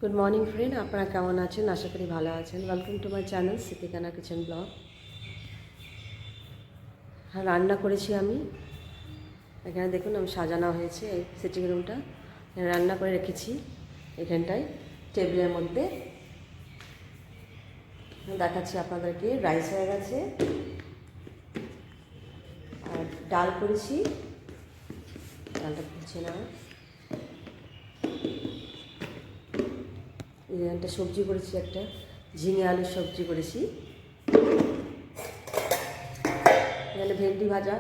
Good morning friend, আপনারা কেমন আছেন? আশা করি ভালো আছেন। Welcome to my channel Sitikana kitchen blog. হ্যাঁ, রান্না করেছি আমি। এখানে দেখুন আমি সাজানো হয়েছে এই সিটিং রুমটা। রান্না করে রেখেছি এখানটায় টেবিলের মধ্যে। দেখাচ্ছি আপনাদেরকে। রাইস হয়ে গেছে আর ডাল করেছি। ডালটা খুলছে না। একটা সবজি করেছি, একটা ঝিঙে আলুর সবজি করেছি। এখানে ভেন্ডি ভাজা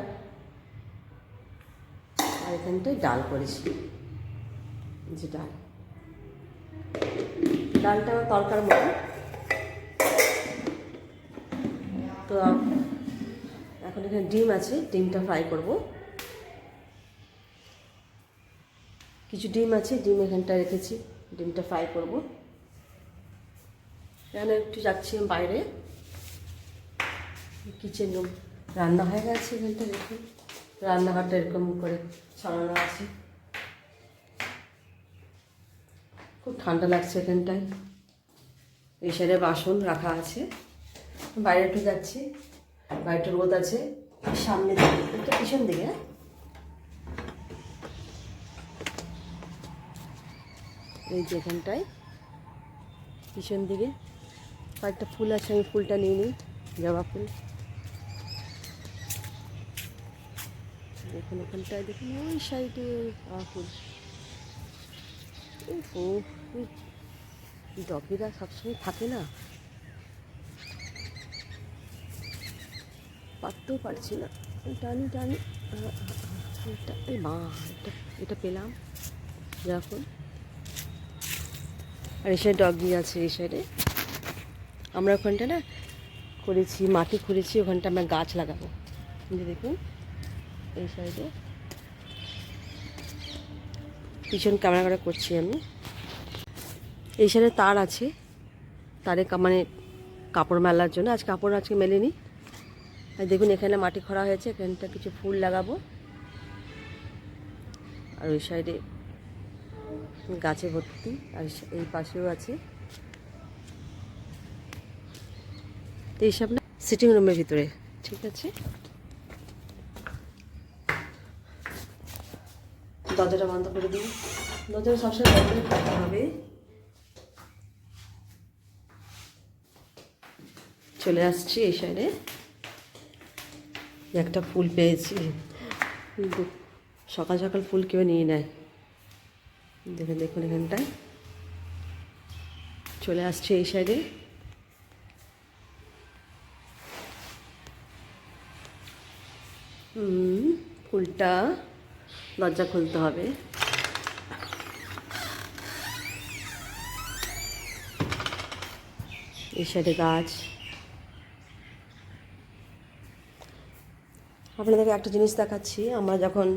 আর এখানটায় ডাল করেছি। যে ডালটা আমার তরকার মতো। তো এখন এখানে ডিম আছে, ডিমটা ফ্রাই করব। কিছু ডিম আছে, ডিম এখানটা রেখেছি, ডিমটা ফ্রাই করব। এখানে একটু যাচ্ছি বাইরে, কিচেন রুম। রান্না হয়ে গেছে এখানটা। দেখুন রান্নাঘরটা এরকম করে সাজানো আছে। খুব ঠান্ডা লাগছে এখানটায়। এই সাইডে বাসন রাখা আছে। বাইরে একটু যাচ্ছি, বাইরে রোদ আছে। সামনে দিকে, এটা পিছন দিকে। এই যে এখানটায় পিছন দিকে কয়েকটা ফুল আছে, আমি ফুলটা নিয়ে নিই। জবা ফুল দেখুন ওখানটায়, দেখুন ওই সাইডে ফুল। ও ডগিরা সবসময় থাকে না, পারতেও পারছি না। টানি টানি এটা, এই মা, এটা পেলাম যখন। আর এই সাইডে ডগি আছে। এই সাইডে আমরা ওখানটা না করেছি, মাটি খুঁড়েছি, ওখানটা আমরা গাছ লাগাবো। দেখুন এই সাইডে পিছন ক্যামেরা করে করছি আমি। এই সাইডে তার আছে, তারে মানে কাপড় মেলার জন্য। আজকে মেলেনি। আর দেখুন এখানে মাটি খোঁড়া হয়েছে, এখানটা কিছু ফুল লাগাবো। আর ওই সাইডে গাছে ভর্তি, আর এই পাশেও আছে। তো এইসব না সিটিং রুমের ভিতরে, ঠিক আছে। দরজাটা বন্ধ করে দিই। দরজাটা সবসময় বন্ধ করে থাকতে হবে। চলে আসছি এই সাইডে। একটা ফুল পেয়েছি, কিন্তু সকাল সকাল ফুল কেউ নিয়ে নেয়। দেখুন এখানটায় চলে আসছে এই সাইডে। ফুলটা দরজা খুলতে হবে। এই সাইডে গাছ। আপনাদেরকে একটা জিনিস দেখাচ্ছি। আমরা যখন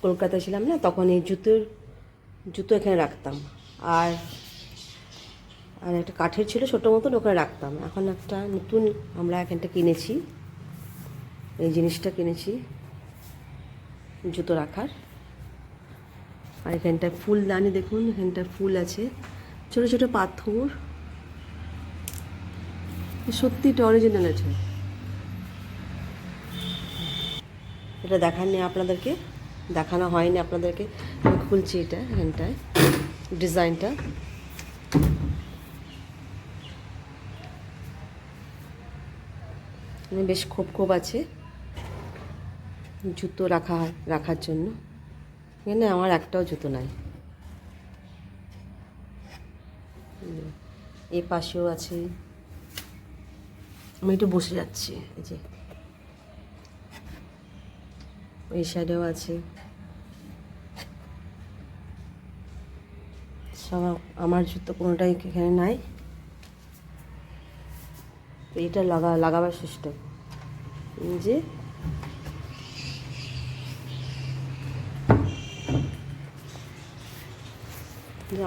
কলকাতায় ছিলাম না, তখন এই জুতো এখানে রাখতাম। আর আর একটা কাঠের ছিল ছোটো মতন, ওখানে রাখতাম। এখন একটা নতুন আমরা এখানটা কিনেছি, এই জিনিসটা কিনেছি জুতো রাখার। আর এখানটায় ফুলদানি, দেখুন এখানটায় ফুল আছে, ছোটো ছোটো পাথর। সত্যি এটা অরিজিনাল আছে। এটা দেখাননি আপনাদেরকে, দেখানো হয়নি আপনাদেরকে। আমি খুলছি এটা, এখানটায় ডিজাইনটা। বেশ খোপ আছে জুতো রাখার জন্য। এখানে আমার একটাও জুতো নাই। এই পাশেও আছে। আমি একটু বসে যাচ্ছি। এই যে এই সাইডেও আছে। সব আমার জুতো কোনোটাই এখানে নাই। এইটা লাগাবার সিস্টেম যে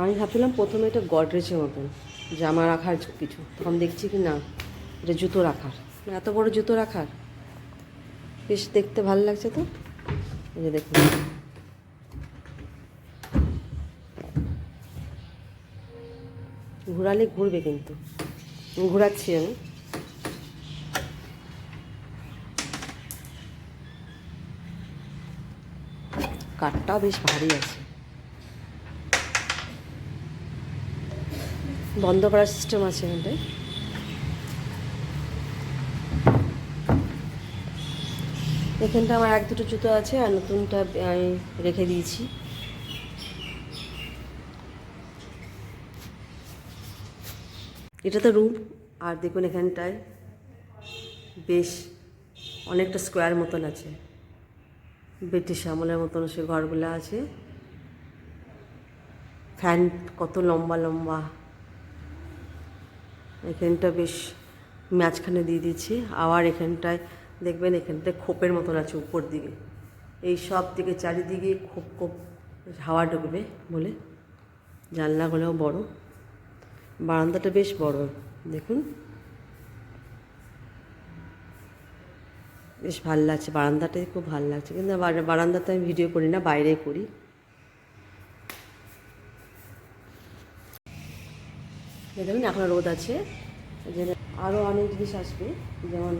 আমি ভাবছিলাম প্রথমে এটা গডরেজের মতন জামা রাখার কিছু, তখন দেখছি কি না, এটা জুতো রাখার। এত বড় জুতো রাখার, বেশ দেখতে ভালো লাগছে। তো এই যে দেখুন ঘোরালে ঘুরবে, কিন্তু ঘোরাচ্ছি আমি। কাঠটাও বেশ ভারী আছে। বন্ধ করার সিস্টেম আছে এখানটায়। এখানটা আমার এক দুটো জুতো আছে, আর নতুনটা আমি রেখে দিয়েছি। এটা তো রুম। আর দেখুন এখানটায় বেশ অনেকটা স্কোয়ার মতন আছে, ব্রিটিশ আমলের মতন সে ঘরগুলো আছে। ফ্যান কত লম্বা লম্বা। এখানটা বেশ মাঝখানে দিয়ে দিচ্ছি। আবার এখানটায় দেখবেন এখানটায় খোপের মতন আছে উপর দিকে, এই সব দিকে চারিদিকে খোপ খোপ হাওয়া ঢুকবে বলে। জানলাগুলোও বড়, বারান্দাটা বেশ বড় দেখুন, বেশ ভালো লাগছে। বারান্দাটাই খুব ভালো লাগছে, কিন্তু বারান্দাতে আমি ভিডিও করি না, বাইরেই করি। দেখুন এখন রোদ আছে, আরও অনেক জিনিস আসবে, যেমন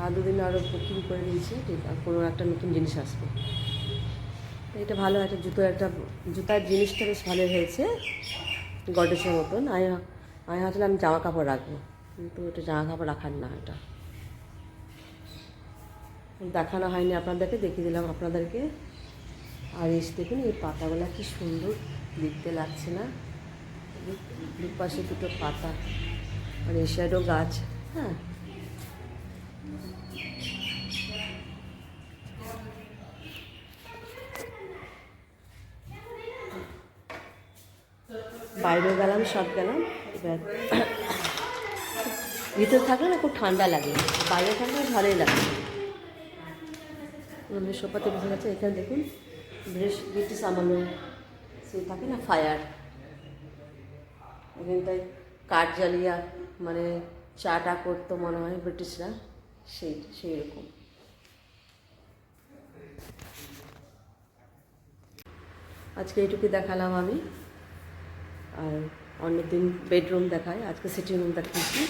আর দুদিন আরও বুকিং করে দিয়েছি, ঠিক আর কোনো একটা নতুন জিনিস আসবে। এটা ভালো একটা জুতার জিনিসটা বেশ ভালো হয়েছে, গডরেজের মতন। আমি ভাবছিলাম আমি জামা কাপড় রাখবো, কিন্তু এটা জামা কাপড় রাখার না, এটা দেখানো হয়নি আপনাদেরকে, দেখিয়ে দিলাম আপনাদেরকে। আর দেখুন এই পাতাগুলো কি সুন্দর দেখতে লাগছে না? দুপাশে দুটো পাতা, আর এই সাইডও গাছ। হ্যাঁ, বাইরেও গেলাম, সব গেলাম। এবার ভিতরে থাকলে না খুব ঠান্ডা লাগে, বাইরে থাকলে ভালোই লাগে। সোফাতে বসে গেছে। এখানে দেখুন ব্রিটিশ আমলে সে থাকে না ফায়ার, এখানটায় কাঠ জ্বালিয়ে মানে চাটা করতো মনে হয় ব্রিটিশরা, সেই রকম। আজকে এইটুকু দেখালাম আমি, আর অন্যদিন বেডরুম দেখাই, আজকে সিটিং রুম দেখিয়েছি।